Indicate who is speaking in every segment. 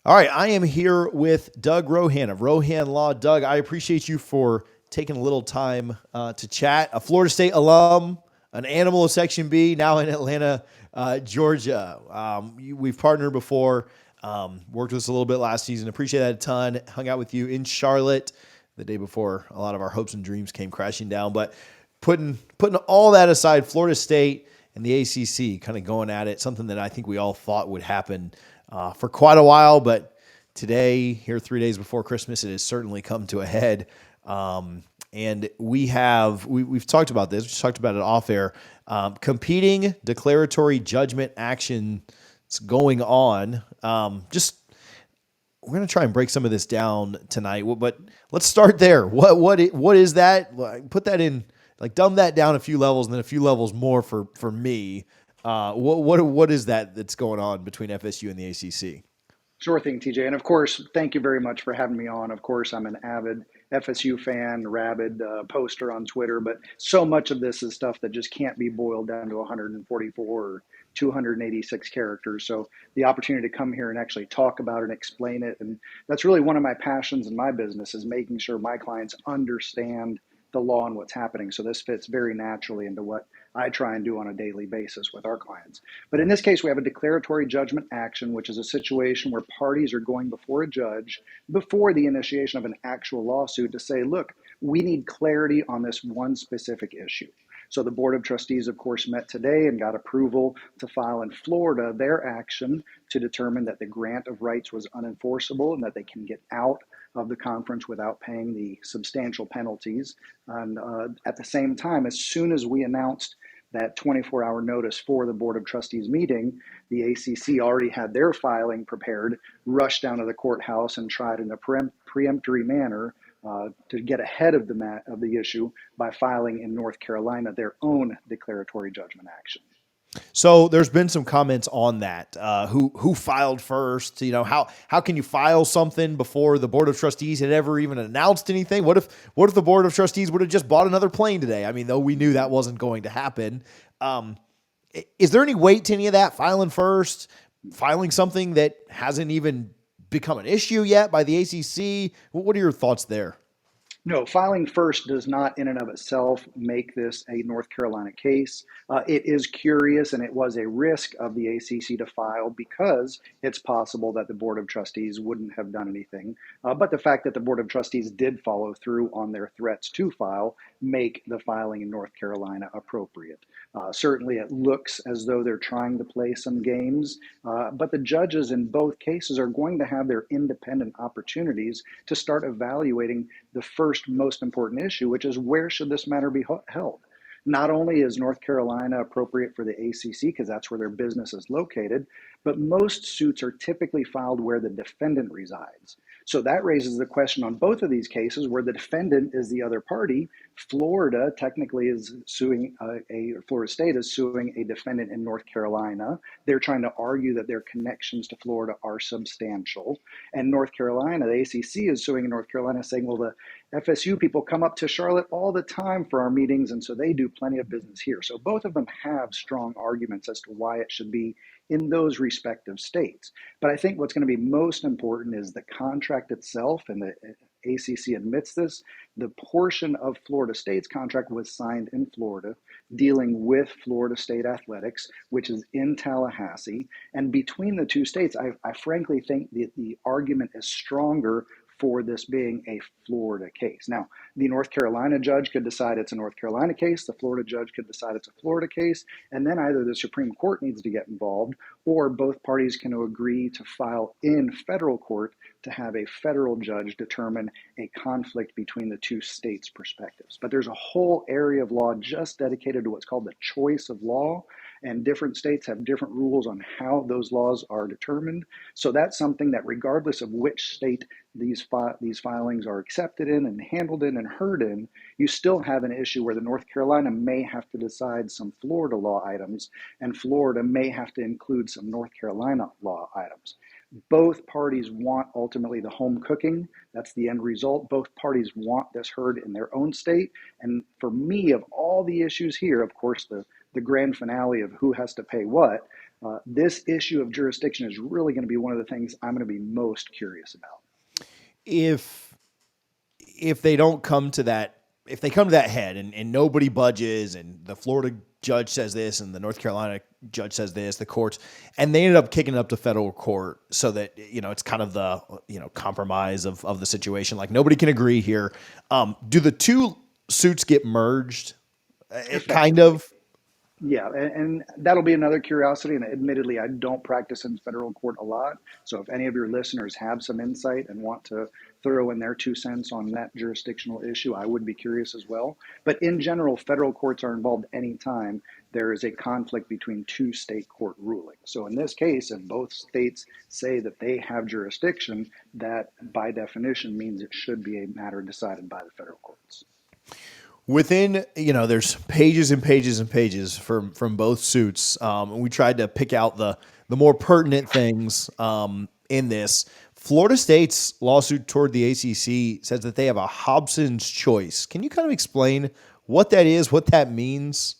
Speaker 1: All right, I am here with Doug Rohan of Rohan Law. Doug, I appreciate you for taking a little time to chat. A Florida State alum, an animal of Section B, now in Atlanta, Georgia. We've partnered before, worked with us a little bit last season. Appreciate that a ton. Hung out with you in Charlotte the day before a lot of our hopes and dreams came crashing down. But putting all that aside, Florida State and the ACC kind of going at it, something that I think we all thought would happen for quite a while, but today, here 3 days before Christmas, it has certainly come to a head. And we've talked about this. We just talked about it off air. Competing declaratory judgment action that's going on. We're going to try and break some of this down tonight, but let's start there. What is that? Put that in, like, dumb that down a few levels and then a few levels more for me. What is that that's going on between FSU and the ACC?
Speaker 2: Sure thing, TJ. And of course, thank you very much for having me on. Of course, I'm an avid FSU fan, rabid poster on Twitter, but so much of this is stuff that just can't be boiled down to 144 or 286 characters. So the opportunity to come here and actually talk about it and explain it, and that's really one of my passions in my business, is making sure my clients understand the law and what's happening. So this fits very naturally into what I try and do on a daily basis with our clients. But in this case, we have a declaratory judgment action, which is a situation where parties are going before a judge before the initiation of an actual lawsuit to say, look, we need clarity on this one specific issue. So the Board of Trustees, of course, met today and got approval to file in Florida their action to determine that the grant of rights was unenforceable and that they can get out of the conference without paying the substantial penalties. And at the same time, as soon as we announced that 24-hour notice for the Board of Trustees meeting, the ACC already had their filing prepared, rushed down to the courthouse and tried in a preemptory manner to get ahead of the issue by filing in North Carolina their own declaratory judgment action.
Speaker 1: So there's been some comments on that. Who filed first? You know, how can you file something before the Board of Trustees had ever even announced anything? What if the Board of Trustees would have just bought another plane today? I mean, though we knew that wasn't going to happen. Um, is there any weight to any of that? Filing first, filing something that hasn't even become an issue yet by the ACC? What are your thoughts there?
Speaker 2: No, filing first does not in and of itself make this a North Carolina case. It is curious, and it was a risk of the ACC to file because it's possible that the Board of Trustees wouldn't have done anything. But the fact that the Board of Trustees did follow through on their threats to file make the filing in North Carolina appropriate. Certainly, it looks as though they're trying to play some games, but the judges in both cases are going to have their independent opportunities to start evaluating the first most important issue, which is where should this matter be held? Not only is North Carolina appropriate for the ACC because that's where their business is located, but most suits are typically filed where the defendant resides. So that raises the question on both of these cases where the defendant is the other party. Florida technically is suing Florida State is suing a defendant in North Carolina. They're trying to argue that their connections to Florida are substantial. And North Carolina, the ACC is suing in North Carolina saying, well, the FSU people come up to Charlotte all the time for our meetings, and so they do plenty of business here. So both of them have strong arguments as to why it should be in those respective states. But I think what's going to be most important is the contract itself, and the ACC admits this. The portion of Florida State's contract was signed in Florida, dealing with Florida State athletics, which is in Tallahassee. And between the two states, I frankly think that the argument is stronger for this being a Florida case. Now, the North Carolina judge could decide it's a North Carolina case, the Florida judge could decide it's a Florida case, and then either the Supreme Court needs to get involved or both parties can agree to file in federal court to have a federal judge determine a conflict between the two states' perspectives. But there's a whole area of law just dedicated to what's called the choice of law, and different states have different rules on how those laws are determined. So that's something that regardless of which state these filings are accepted in and handled in and heard in, you still have an issue where the North Carolina may have to decide some Florida law items, and Florida may have to include some North Carolina law items. Both parties want ultimately the home cooking. That's the end result. Both parties want this heard in their own state. And for me, of all the issues here, of course, the grand finale of who has to pay what, This issue of jurisdiction is really going to be one of the things I'm going to be most curious about.
Speaker 1: If they don't come to that, if they come to that head and nobody budges and the Florida judge says this and the North Carolina judge says this, the courts, and they ended up kicking it up to federal court so that, it's kind of the, compromise of the situation. Like nobody can agree here. Do the two suits get merged? It kind
Speaker 2: Effectively.
Speaker 1: of.
Speaker 2: Yeah, and that'll be another curiosity. And admittedly, I don't practice in federal court a lot. So if any of your listeners have some insight and want to throw in their 2 cents on that jurisdictional issue, I would be curious as well. But in general, federal courts are involved anytime there is a conflict between two state court rulings. So in this case, if both states say that they have jurisdiction, that by definition means it should be a matter decided by the federal courts.
Speaker 1: Within, there's pages and pages and pages from both suits. And we tried to pick out the more pertinent things in this. Florida State's lawsuit toward the ACC says that they have a Hobson's choice. Can you kind of explain what that is, what that means?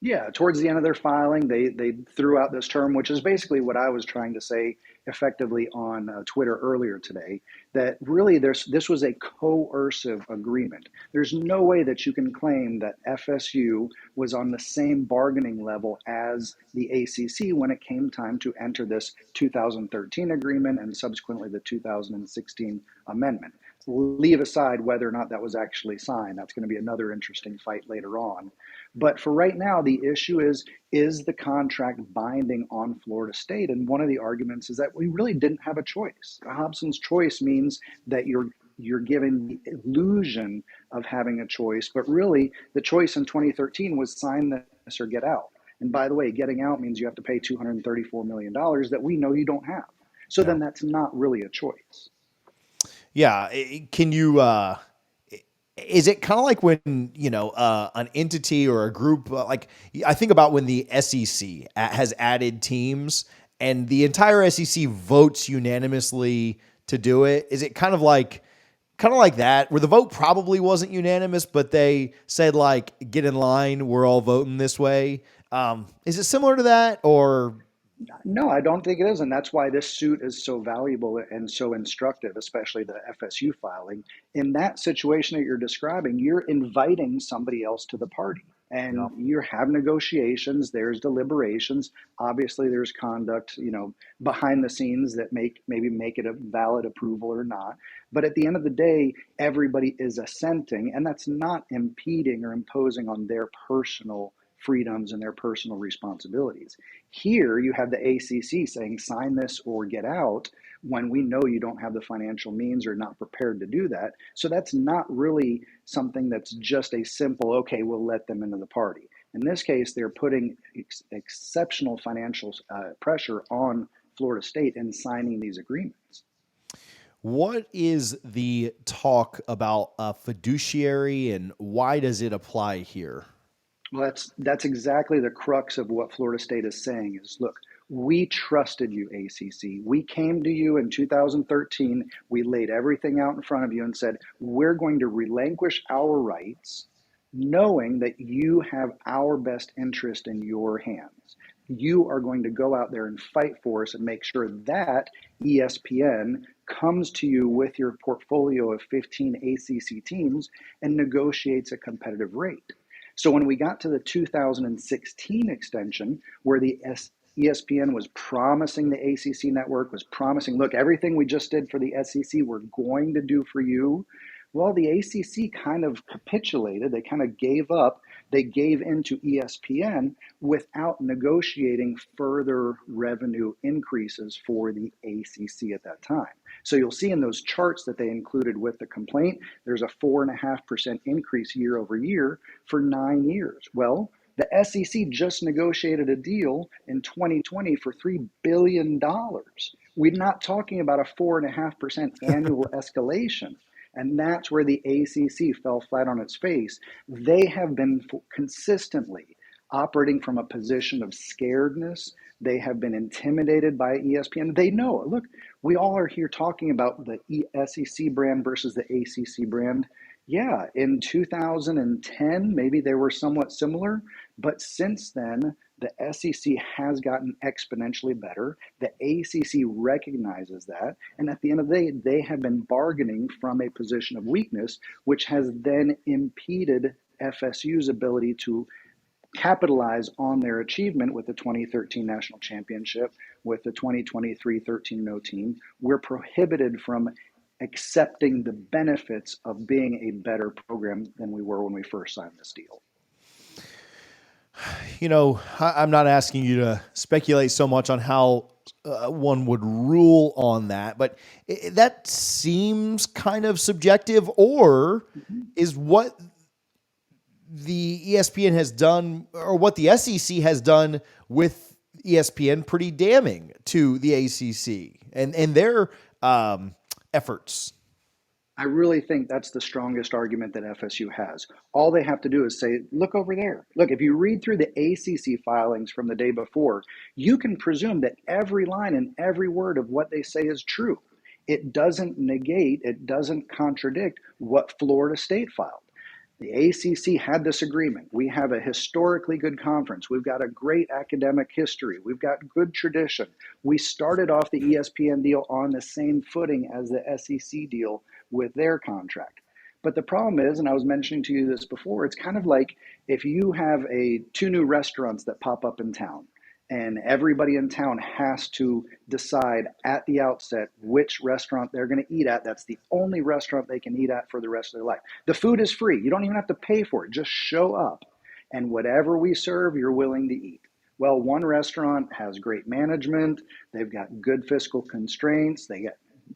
Speaker 2: Yeah, towards the end of their filing, they threw out this term, which is basically what I was trying to say effectively on Twitter earlier today, that really this was a coercive agreement. There's no way that you can claim that FSU was on the same bargaining level as the ACC when it came time to enter this 2013 agreement and subsequently the 2016 amendment. Leave aside whether or not that was actually signed. That's going to be another interesting fight later on. But for right now, the issue is the contract binding on Florida State? And one of the arguments is that we really didn't have a choice. Hobson's choice means that you're given the illusion of having a choice, but really the choice in 2013 was sign this or get out. And by the way, getting out means you have to pay $234 million that we know you don't have. So
Speaker 1: Yeah.
Speaker 2: then that's not really a choice.
Speaker 1: Yeah. Can you, is it kind of like when, an entity or a group, like I think about when the SEC has added teams and the entire SEC votes unanimously to do it? Is it kind of like that, where the vote probably wasn't unanimous, but they said like, get in line, we're all voting this way? Is it similar to that, or?
Speaker 2: No, I don't think it is. And that's why this suit is so valuable and so instructive, especially the FSU filing. In that situation that you're describing, you're inviting somebody else to the party.
Speaker 1: Yeah.
Speaker 2: And you have negotiations, there's deliberations. Obviously, there's conduct, behind the scenes that maybe make it a valid approval or not. But at the end of the day, everybody is assenting, and that's not impeding or imposing on their personal freedoms and their personal responsibilities. Here, you have the ACC saying, sign this or get out, when we know you don't have the financial means or not prepared to do that. So that's not really something that's just a simple, okay, we'll let them into the party. In this case, they're putting exceptional financial pressure on Florida State in signing these agreements.
Speaker 1: What is the talk about a fiduciary and why does it apply here?
Speaker 2: Well, that's exactly the crux of what Florida State is saying is, look, we trusted you, ACC. We came to you in 2013. We laid everything out in front of you and said, we're going to relinquish our rights, knowing that you have our best interest in your hands. You are going to go out there and fight for us and make sure that ESPN comes to you with your portfolio of 15 ACC teams and negotiates a competitive rate. So when we got to the 2016 extension, where the ESPN was promising the ACC network, was promising, look, everything we just did for the SEC, we're going to do for you. Well, the ACC kind of capitulated. They kind of gave up. They gave into ESPN without negotiating further revenue increases for the ACC at that time. So you'll see in those charts that they included with the complaint, there's a 4.5% increase year over year for 9 years. Well, the SEC just negotiated a deal in 2020 for $3 billion. We're not talking about a 4.5% annual escalation. And that's where the ACC fell flat on its face. They have been consistently operating from a position of scaredness. They have been intimidated by ESPN. They know, look, we all are here talking about the SEC brand versus the ACC brand. Yeah, in 2010, maybe they were somewhat similar, but since then, The SEC has gotten exponentially better. The ACC recognizes that. And at the end of the day, they have been bargaining from a position of weakness, which has then impeded FSU's ability to capitalize on their achievement with the 2013 national championship, with the 2023 13-0 team. We're prohibited from accepting the benefits of being a better program than we were when we first signed this deal.
Speaker 1: I'm not asking you to speculate so much on how one would rule on that, but that seems kind of subjective. Or is what the ESPN has done, or what the SEC has done with ESPN, pretty damning to the ACC and their efforts?
Speaker 2: I really think that's the strongest argument that FSU has. All they have to do is say, look over there. Look, if you read through the ACC filings from the day before, you can presume that every line and every word of what they say is true. It doesn't negate, it doesn't contradict what Florida State filed. The ACC had this agreement. We have a historically good conference. We've got a great academic history. We've got good tradition. We started off the ESPN deal on the same footing as the SEC deal with their contract. But the problem is, and I was mentioning to you this before, it's kind of like if you have two new restaurants that pop up in town, and everybody in town has to decide at the outset which restaurant they're going to eat at. That's the only restaurant they can eat at for the rest of their life. The food is free. You don't even have to pay for it. Just show up, and whatever we serve, you're willing to eat. Well, one restaurant has great management. They've got good fiscal constraints. They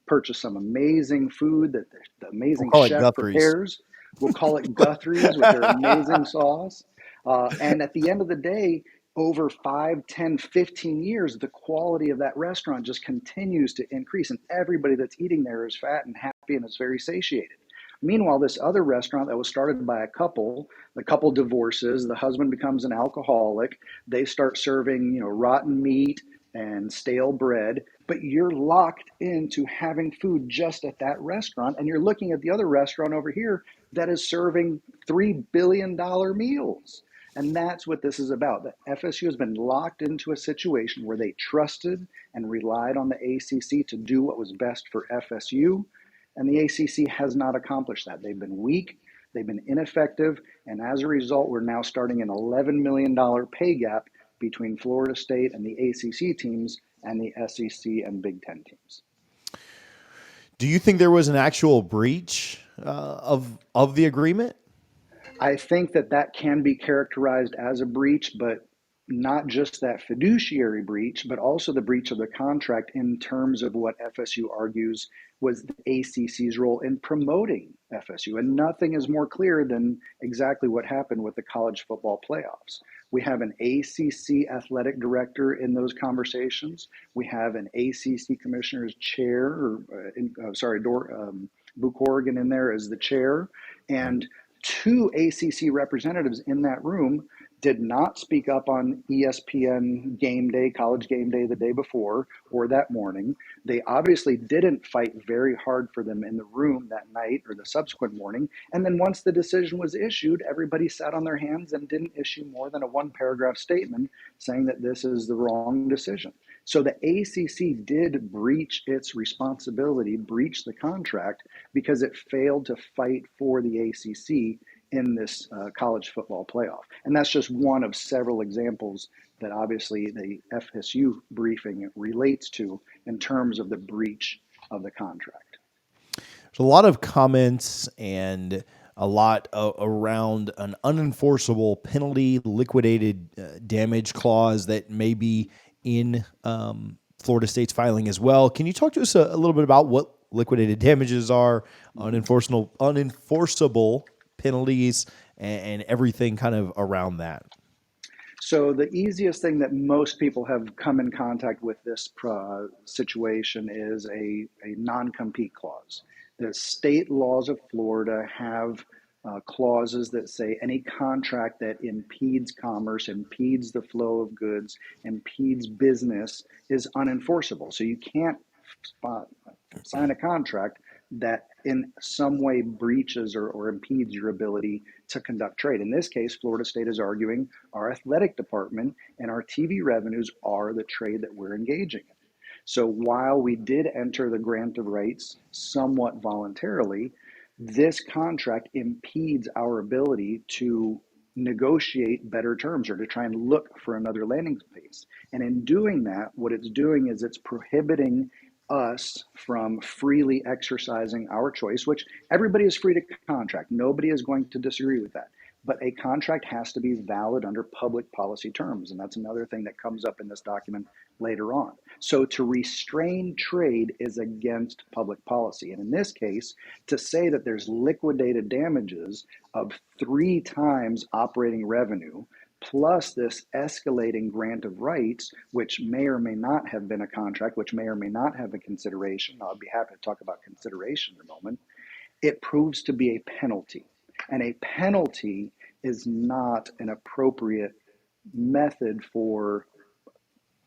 Speaker 2: purchase some amazing food that the amazing chef prepares. We'll call it Guthrie's with their amazing sauce. And at the end of the day, over 5, 10, 15 years, the quality of that restaurant just continues to increase, and everybody that's eating there is fat and happy and is very satiated. Meanwhile, this other restaurant that was started by a couple, the couple divorces, the husband becomes an alcoholic, they start serving, rotten meat and stale bread, but you're locked into having food just at that restaurant, and you're looking at the other restaurant over here that is serving $3 billion meals. And that's what this is about. The FSU has been locked into a situation where they trusted and relied on the ACC to do what was best for FSU, and the ACC has not accomplished that. They've been weak, they've been ineffective, and as a result, we're now starting an $11 million pay gap between Florida State and the ACC teams and the SEC and Big Ten teams.
Speaker 1: Do you think there was an actual breach of the agreement?
Speaker 2: I think that can be characterized as a breach, but not just that fiduciary breach, but also the breach of the contract in terms of what FSU argues was the ACC's role in promoting FSU. And nothing is more clear than exactly what happened with the college football playoffs. We have an ACC athletic director in those conversations. We have an ACC commissioner's chair, Boo Corrigan in there as the chair, and 2 ACC representatives in that room did not speak up on ESPN game day, college game day the day before or that morning. They obviously didn't fight very hard for them in the room that night or the subsequent morning. And then once the decision was issued, everybody sat on their hands and didn't issue more than a 1-paragraph statement saying that this is the wrong decision. So the ACC did breach its responsibility, breach the contract, because it failed to fight for the ACC in this college football playoff. And that's just one of several examples that obviously the FSU briefing relates to in terms of the breach of the contract.
Speaker 1: There's a lot of comments and a lot around an unenforceable penalty liquidated damage clause that may be in Florida State's filing as well. Can you talk to us a little bit about what liquidated damages are, unenforceable penalties, and everything kind of around that?
Speaker 2: So the easiest thing that most people have come in contact with this situation is a non-compete clause. The state laws of Florida have clauses that say any contract that impedes commerce, impedes the flow of goods, impedes business is unenforceable. So you can't sign a contract that in some way breaches or impedes your ability to conduct trade. In this case, Florida State is arguing our athletic department and our TV revenues are the trade that we're engaging in. So while we did enter the grant of rights somewhat voluntarily, this contract impedes our ability to negotiate better terms or to try and look for another landing space. And in doing that, what it's doing is it's prohibiting us from freely exercising our choice, which everybody is free to contract. Nobody is going to disagree with that. But a contract has to be valid under public policy terms. And that's another thing that comes up in this document later on. So to restrain trade is against public policy. And in this case, to say that there's liquidated damages of 3 times operating revenue plus this escalating grant of rights, which may or may not have been a contract, which may or may not have a consideration. I'll be happy to talk about consideration in a moment. It proves to be a penalty. And a penalty is not an appropriate method for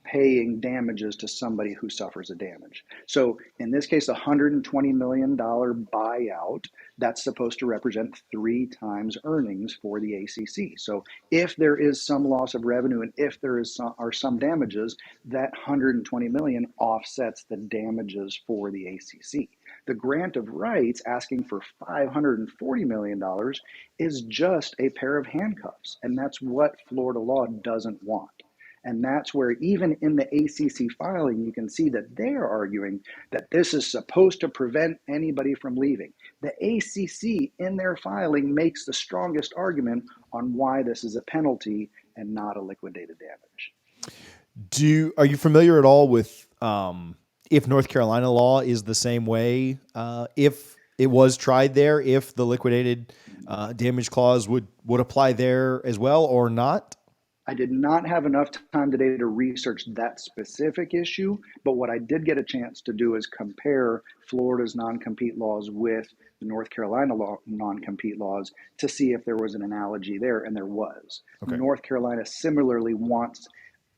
Speaker 2: paying damages to somebody who suffers a damage. So in this case, a $120 million buyout, that's supposed to represent 3 times earnings for the ACC. So if there is some loss of revenue and if there is are some damages, that $120 million offsets the damages for the ACC. The grant of rights asking for $540 million is just a pair of handcuffs, and that's what Florida law doesn't want. And that's where even in the ACC filing, you can see that they're arguing that this is supposed to prevent anybody from leaving. The ACC in their filing makes the strongest argument on why this is a penalty and not a liquidated damage.
Speaker 1: Are you familiar at all with if North Carolina law is the same way? If it was tried there, if the liquidated damage clause would apply there as well or not?
Speaker 2: I did not have enough time today to research that specific issue, but what I did get a chance to do is compare Florida's non-compete laws with the North Carolina law non-compete laws to see if there was an analogy there, and there was. Okay. North Carolina similarly wants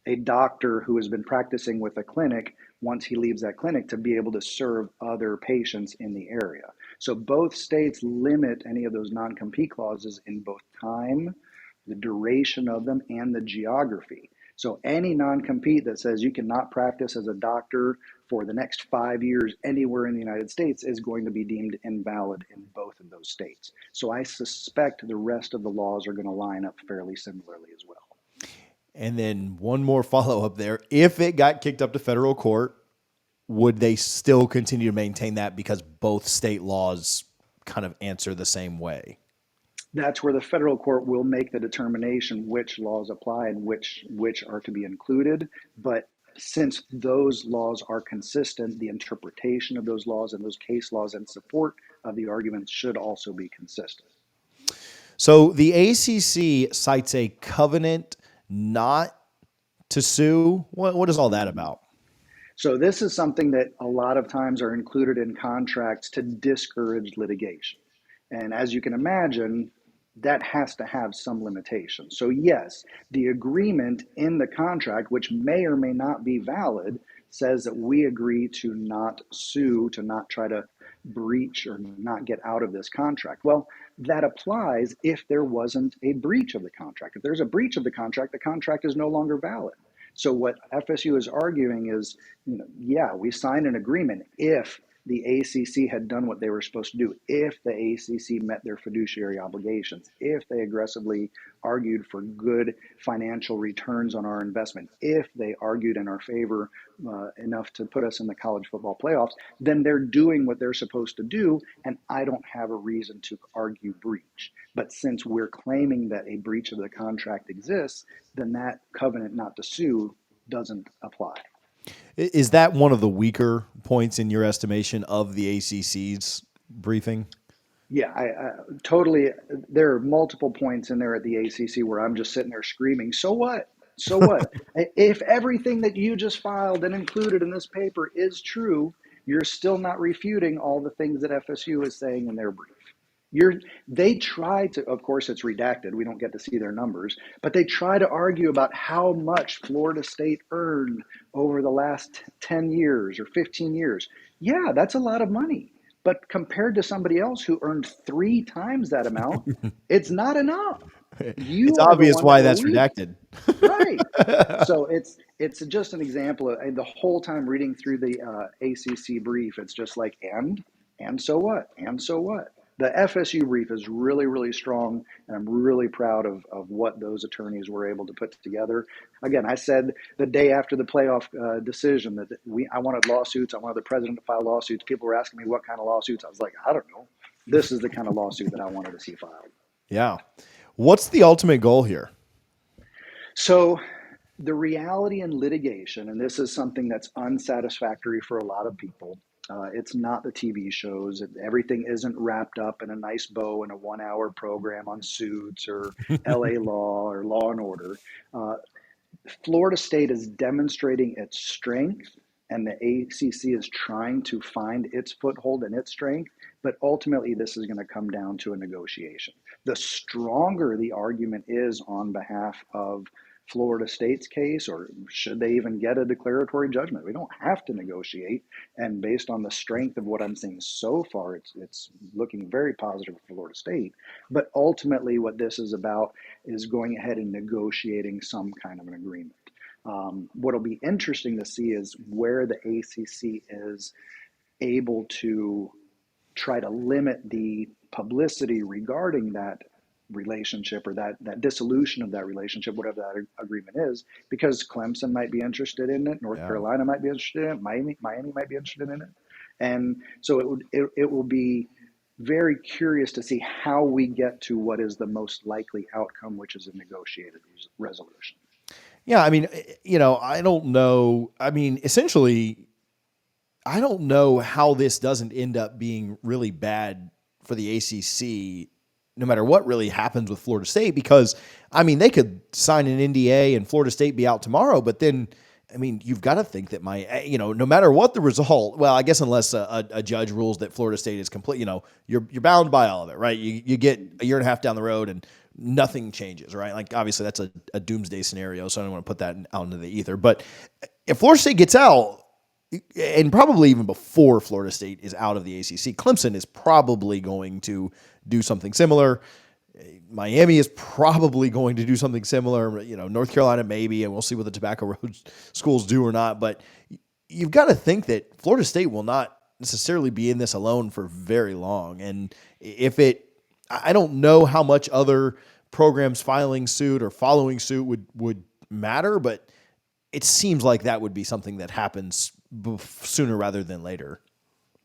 Speaker 2: a doctor who has been practicing with a clinic, once he leaves that clinic, to be able to serve other patients in the area. So both states limit any of those non-compete clauses in both time, the duration of them, and the geography. So any non-compete that says you cannot practice as a doctor for the next 5 years anywhere in the United States is going to be deemed invalid in both of those states. So I suspect the rest of the laws are going to line up fairly similarly as well.
Speaker 1: And then one more follow-up there. If it got kicked up to federal court, would they still continue to maintain that because both state laws kind of answer the same way?
Speaker 2: That's where the federal court will make the determination which laws apply and which are to be included. But since those laws are consistent, the interpretation of those laws and those case laws in support of the arguments should also be consistent.
Speaker 1: So the ACC cites a covenant not to sue. What is all that about?
Speaker 2: So this is something that a lot of times are included in contracts to discourage litigation. And as you can imagine, that has to have some limitations. So yes, the agreement in the contract, which may or may not be valid, says that we agree to not sue, to not try to breach or not get out of this contract. Well, that applies if there wasn't a breach of the contract. If there's a breach of the contract is no longer valid. So what FSU is arguing is, yeah, we signed an agreement if the ACC had done what they were supposed to do, if the ACC met their fiduciary obligations, if they aggressively argued for good financial returns on our investment, if they argued in our favor enough to put us in the college football playoffs, then they're doing what they're supposed to do, and I don't have a reason to argue breach. But since we're claiming that a breach of the contract exists, then that covenant not to sue doesn't apply.
Speaker 1: Is that one of the weaker points in your estimation of the ACC's briefing?
Speaker 2: Yeah, I totally. There are multiple points in there at the ACC where I'm just sitting there screaming, so what? So what? If everything that you just filed and included in this paper is true, you're still not refuting all the things that FSU is saying in their brief. They try to, of course it's redacted, we don't get to see their numbers, but they try to argue about how much Florida State earned over the last 10 years or 15 years. Yeah, that's a lot of money. But compared to somebody else who earned 3 times that amount, it's not enough.
Speaker 1: It's
Speaker 2: You are the
Speaker 1: obvious
Speaker 2: one that
Speaker 1: why
Speaker 2: will
Speaker 1: that's
Speaker 2: leave.
Speaker 1: redacted.
Speaker 2: Right. So it's just an example of, and the whole time reading through the ACC brief, it's just like, and so what? And so what? The FSU brief is really, really strong, and I'm really proud of what those attorneys were able to put together. Again, I said the day after the playoff decision that I wanted lawsuits. I wanted the president to file lawsuits. People were asking me what kind of lawsuits. I was like, I don't know. This is the kind of lawsuit that I wanted to see filed.
Speaker 1: Yeah. What's the ultimate goal here?
Speaker 2: So the reality in litigation, and this is something that's unsatisfactory for a lot of people, it's not the TV shows. Everything isn't wrapped up in a nice bow in a 1 hour program on Suits or LA Law or Law and Order. Uh, Florida State is demonstrating its strength, and the ACC is trying to find its foothold and its strength. But ultimately, this is going to come down to a negotiation. The stronger the argument is on behalf of Florida State's case, or should they even get a declaratory judgment? We don't have to negotiate. And based on the strength of what I'm seeing so far, it's looking very positive for Florida State. But ultimately, what this is about is going ahead and negotiating some kind of an agreement. What'll be interesting to see is where the ACC is able to try to limit the publicity regarding that relationship or that dissolution of that relationship, whatever that agreement is, because Clemson might be interested in it, North
Speaker 1: Yeah.
Speaker 2: Carolina might be interested in it, Miami might be interested in it, and so it will be very curious to see how we get to what is the most likely outcome, which is a negotiated resolution.
Speaker 1: Yeah. I mean, I don't know. I mean, essentially, I don't know how this doesn't end up being really bad for the ACC, no matter what really happens with Florida State, because, I mean, they could sign an NDA and Florida State be out tomorrow, but then, I mean, you've got to think that no matter what the result, well, I guess unless a judge rules that Florida State is complete, you're bound by all of it, right? You get a year and a half down the road and nothing changes, right? Like, obviously that's a doomsday scenario, so I don't want to put that out into the ether. But if Florida State gets out, and probably even before Florida State is out of the ACC, Clemson is probably going to do something similar. Miami is probably going to do something similar. North Carolina maybe, and we'll see what the Tobacco Road schools do or not. But you've got to think that Florida State will not necessarily be in this alone for very long. And I don't know how much other programs filing suit or following suit would matter, but it seems like that would be something that happens sooner rather than later.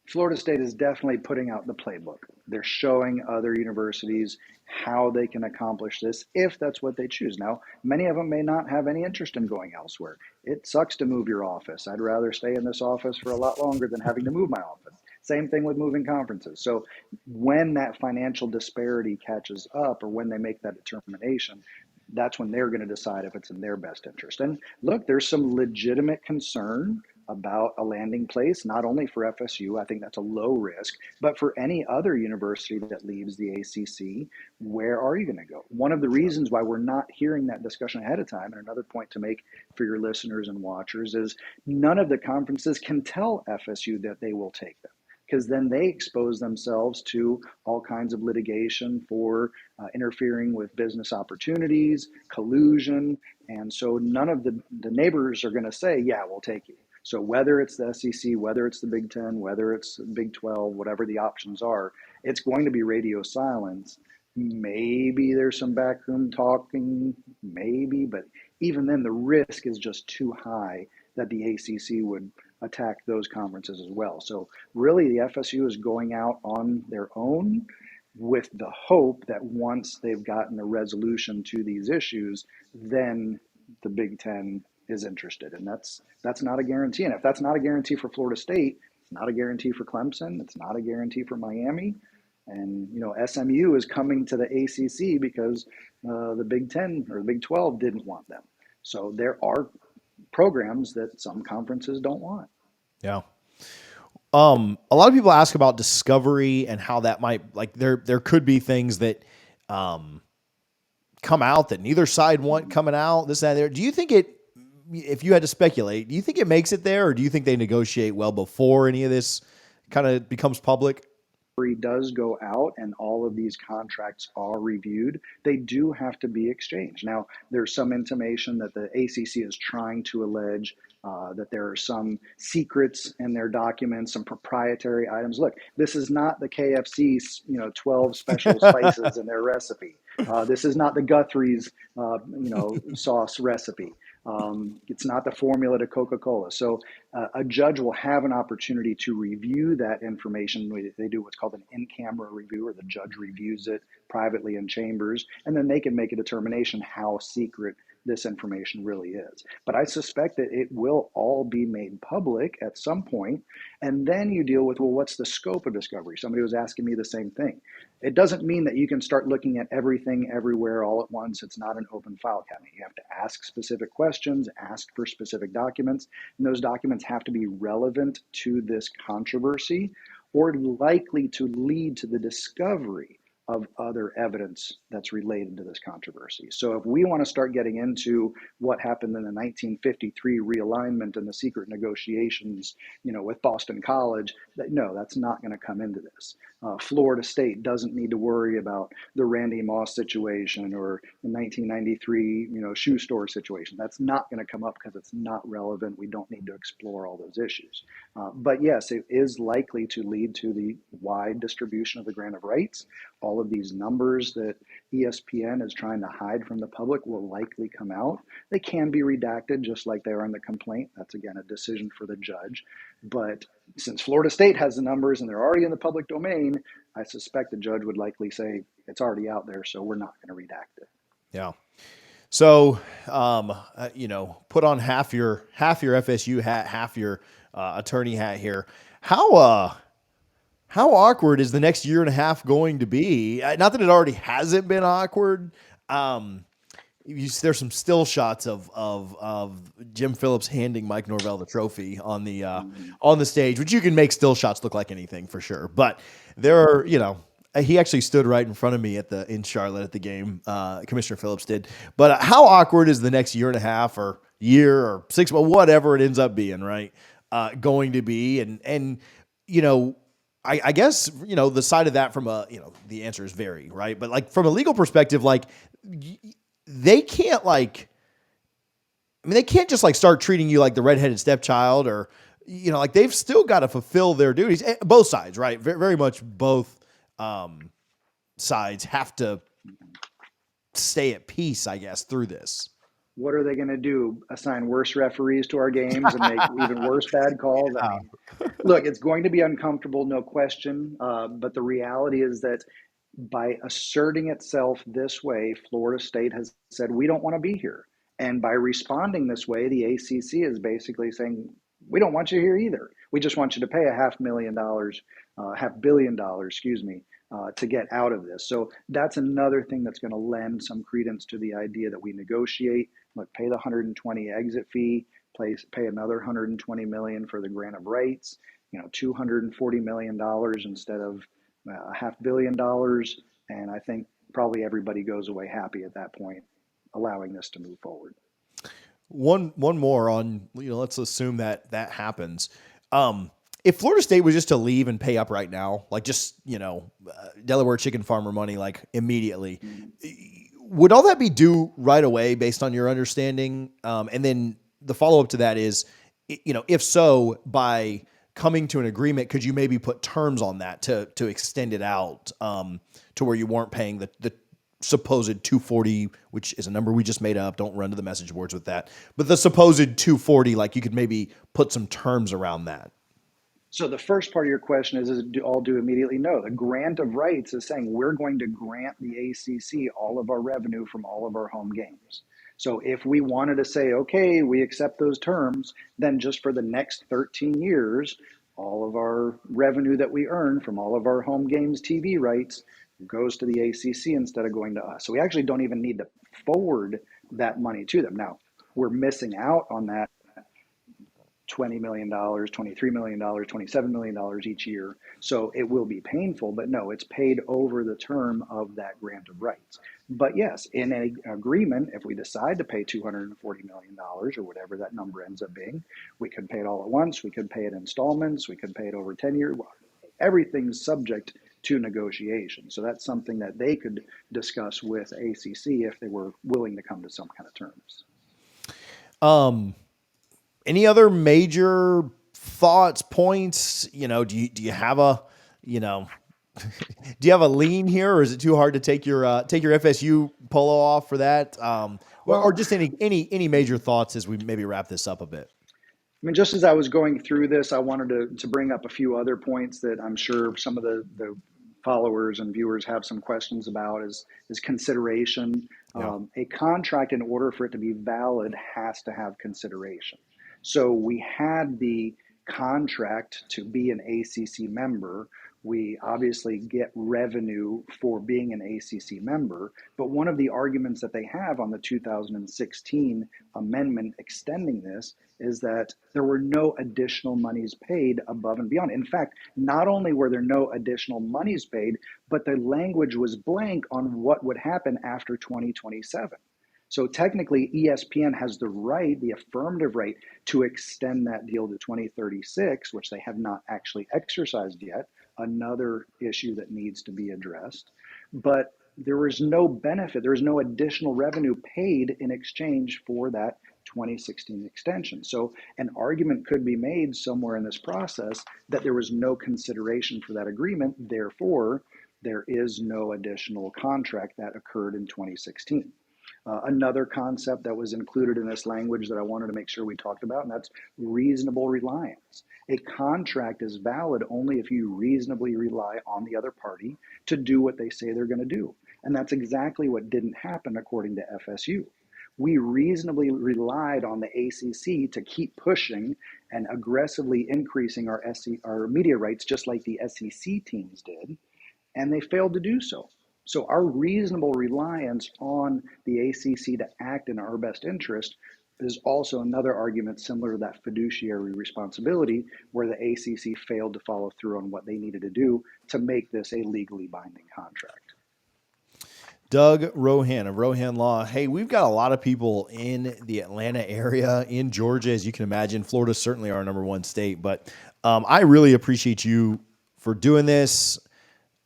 Speaker 2: Florida State is definitely putting out the playbook. They're showing other universities how they can accomplish this if that's what they choose. Now, many of them may not have any interest in going elsewhere. It sucks to move your office. I'd rather stay in this office for a lot longer than having to move my office. Same thing with moving conferences. So when that financial disparity catches up or when they make that determination, that's when they're going to decide if it's in their best interest. And look, there's some legitimate concern about a landing place, not only for FSU, I think that's a low risk, but for any other university that leaves the ACC, where are you going to go? One of the reasons why we're not hearing that discussion ahead of time, and another point to make for your listeners and watchers, is none of the conferences can tell FSU that they will take them, because then they expose themselves to all kinds of litigation for interfering with business opportunities, collusion, and so none of the neighbors are going to say, yeah, we'll take you. So whether it's the SEC, whether it's the Big Ten, whether it's the Big 12, whatever the options are, it's going to be radio silence. Maybe there's some backroom talking, maybe, but even then the risk is just too high that the ACC would attack those conferences as well. So really the FSU is going out on their own with the hope that once they've gotten a resolution to these issues, then the Big Ten is interested. And that's not a guarantee. And if that's not a guarantee for Florida State, it's not a guarantee for Clemson. It's not a guarantee for Miami. And, SMU is coming to the ACC because the Big Ten or the Big 12 didn't want them. So there are programs that some conferences don't want.
Speaker 1: Yeah. A lot of people ask about discovery and how that might, like, there could be things that come out that neither side want coming out, this, that, there. Do you think if you had to speculate, do you think it makes it there, or do you think they negotiate well before any of this kind of becomes public?
Speaker 2: Does go out and all of these contracts are reviewed, they do have to be exchanged. Now, there's some intimation that the ACC is trying to allege that there are some secrets in their documents, some proprietary items. Look, this is not the KFC's 12 special spices in their recipe. This is not the Guthrie's sauce recipe. It's not the formula to Coca-Cola. So a judge will have an opportunity to review that information. They do what's called an in-camera review, or the judge reviews it privately in chambers, and then they can make a determination how secret this information really is. But I suspect that it will all be made public at some point, and then you deal with, well, what's the scope of discovery? Somebody was asking me the same thing. It doesn't mean that you can start looking at everything everywhere all at once. It's not an open file cabinet. You have to ask specific questions, ask for specific documents, and those documents have to be relevant to this controversy or likely to lead to the discovery of other evidence that's related to this controversy. So if we want to start getting into what happened in the 1953 realignment and the secret negotiations, with Boston College, no, that's not going to come into this. Florida State doesn't need to worry about the Randy Moss situation or the 1993, shoe store situation. That's not going to come up because it's not relevant. We don't need to explore all those issues. But yes, it is likely to lead to the wide distribution of the grant of rights. All of these numbers that ESPN is trying to hide from the public will likely come out. They can be redacted just like they are in the complaint. That's, again, a decision for the judge. But since Florida State has the numbers and they're already in the public domain, I suspect the judge would likely say it's already out there, so we're not going to redact it.
Speaker 1: Yeah. So, put on half your FSU hat, half your attorney hat here. How awkward is the next year and a half going to be? Not that it already hasn't been awkward. There's some still shots of Jim Phillips handing Mike Norvell the trophy on the stage, which you can make still shots look like anything for sure. But there are, he actually stood right in front of me in Charlotte at the game. Commissioner Phillips did. But how awkward is the next year and a half or year or 6 months, whatever it ends up being, right? Going to be, and I guess, the side of that from the answer is very, right? But like from a legal perspective, like they can't they can't just start treating you like the redheaded stepchild or, they've still got to fulfill their duties. Both sides, right? Very, very much both sides have to stay at peace, I guess, through this.
Speaker 2: What are they going to do? Assign worse referees to our games and make even worse bad calls? I mean, look, it's going to be uncomfortable, no question. But the reality is that by asserting itself this way, Florida State has said, we don't want to be here. And by responding this way, the ACC is basically saying, we don't want you here either. We just want you to pay $500 million, to get out of this. So that's another thing that's going to lend some credence to the idea that we negotiate. Look, pay the 120 exit fee, pay another 120 million for the grant of rights, $240 million instead of $500 million. And I think probably everybody goes away happy at that point, allowing this to move forward.
Speaker 1: One more on, let's assume that happens. If Florida State was just to leave and pay up right now, like just, Delaware chicken farmer money, like immediately, would all that be due right away based on your understanding? And then the follow-up to that is, if so, by coming to an agreement, could you maybe put terms on that to extend it out to where you weren't paying the supposed 240, which is a number we just made up. Don't run to the message boards with that. But the supposed 240, like you could maybe put some terms around that.
Speaker 2: So the first part of your question is it all due immediately? No, the grant of rights is saying we're going to grant the ACC all of our revenue from all of our home games. So if we wanted to say, okay, we accept those terms, then just for the next 13 years, all of our revenue that we earn from all of our home games TV rights goes to the ACC instead of going to us. So we actually don't even need to forward that money to them. Now, we're missing out on that $20 million, $23 million, $27 million each year. So it will be painful, but no, it's paid over the term of that grant of rights. But yes, in an agreement, if we decide to pay $240 million or whatever that number ends up being, we could pay it all at once. We could pay it in installments. We could pay it over 10 years. Everything's subject to negotiation. So that's something that they could discuss with ACC if they were willing to come to some kind of terms.
Speaker 1: Any other major thoughts, points? Do you have a, do you have a lean here, or is it too hard to take your FSU polo off for that? Or just any major thoughts as we maybe wrap this up a bit?
Speaker 2: I mean, just as I was going through this, I wanted to bring up a few other points that I'm sure some of the followers and viewers have some questions about is consideration.
Speaker 1: Yeah.
Speaker 2: A contract, in order for it to be valid, has to have consideration. So we had the contract to be an ACC member. We obviously get revenue for being an ACC member, but one of the arguments that they have on the 2016 amendment extending this is that there were no additional monies paid above and beyond. In fact, not only were there no additional monies paid, but the language was blank on what would happen after 2027. So technically, ESPN has the right, the affirmative right, to extend that deal to 2036, which they have not actually exercised yet. Another issue that needs to be addressed. But there was no benefit, there was no additional revenue paid in exchange for that 2016 extension. So an argument could be made somewhere in this process that there was no consideration for that agreement, therefore there is no additional contract that occurred in 2016. Another concept that was included in this language that I wanted to make sure we talked about, and that's reasonable reliance. A contract is valid only if you reasonably rely on the other party to do what they say they're going to do. And that's exactly what didn't happen according to FSU. We reasonably relied on the ACC to keep pushing and aggressively increasing our media rights, just like the SEC teams did, and they failed to do so. So our reasonable reliance on the ACC to act in our best interest is also another argument similar to that fiduciary responsibility, where the ACC failed to follow through on what they needed to do to make this a legally binding contract.
Speaker 1: Doug Rohan of Rohan Law. Hey, we've got a lot of people in the Atlanta area, in Georgia, as you can imagine. Florida's certainly our number one state, but I really appreciate you for doing this.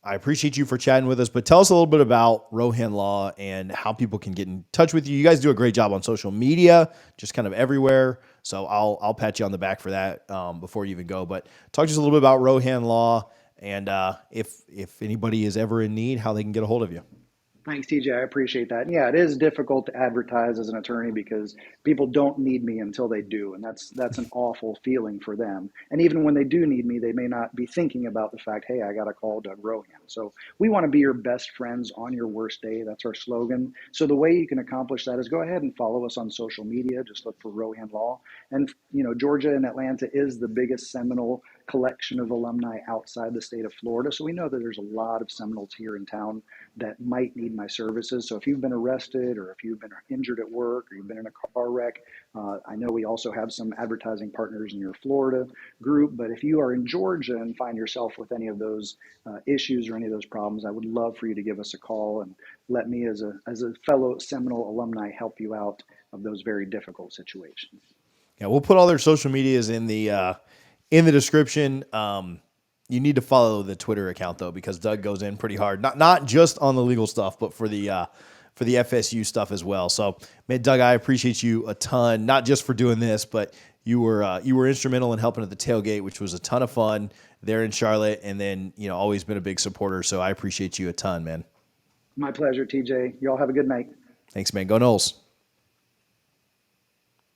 Speaker 1: I appreciate you for chatting with us, but tell us a little bit about Rohan Law and how people can get in touch with you. You guys do a great job on social media, just kind of everywhere. So I'll pat you on the back for that before you even go. But talk to us a little bit about Rohan Law and if anybody is ever in need, how they can get a hold of you.
Speaker 2: Thanks, TJ. I appreciate that. And yeah, it is difficult to advertise as an attorney because people don't need me until they do. And that's an awful feeling for them. And even when they do need me, they may not be thinking about the fact, hey, I got to call Doug Rohan. So we want to be your best friends on your worst day. That's our slogan. So the way you can accomplish that is go ahead and follow us on social media. Just look for Rohan Law. And, Georgia and Atlanta is the biggest Seminole collection of alumni outside the state of Florida. So we know that there's a lot of Seminoles here in town that might need my services. So if you've been arrested or if you've been injured at work or you've been in a car wreck, I know we also have some advertising partners in your Florida group, but if you are in Georgia and find yourself with any of those issues or any of those problems, I would love for you to give us a call and let me as a fellow Seminole alumni help you out of those very difficult situations.
Speaker 1: Yeah, we'll put all their social medias in the description. You need to follow the Twitter account though, because Doug goes in pretty hard, not just on the legal stuff, but for the FSU stuff as well. So, man, Doug, I appreciate you a ton, not just for doing this, but you were instrumental in helping at the tailgate, which was a ton of fun there in Charlotte, and then always been a big supporter. So I appreciate you a ton, man.
Speaker 2: My pleasure, TJ. Y'all have a good night.
Speaker 1: Thanks, man. Go Noles.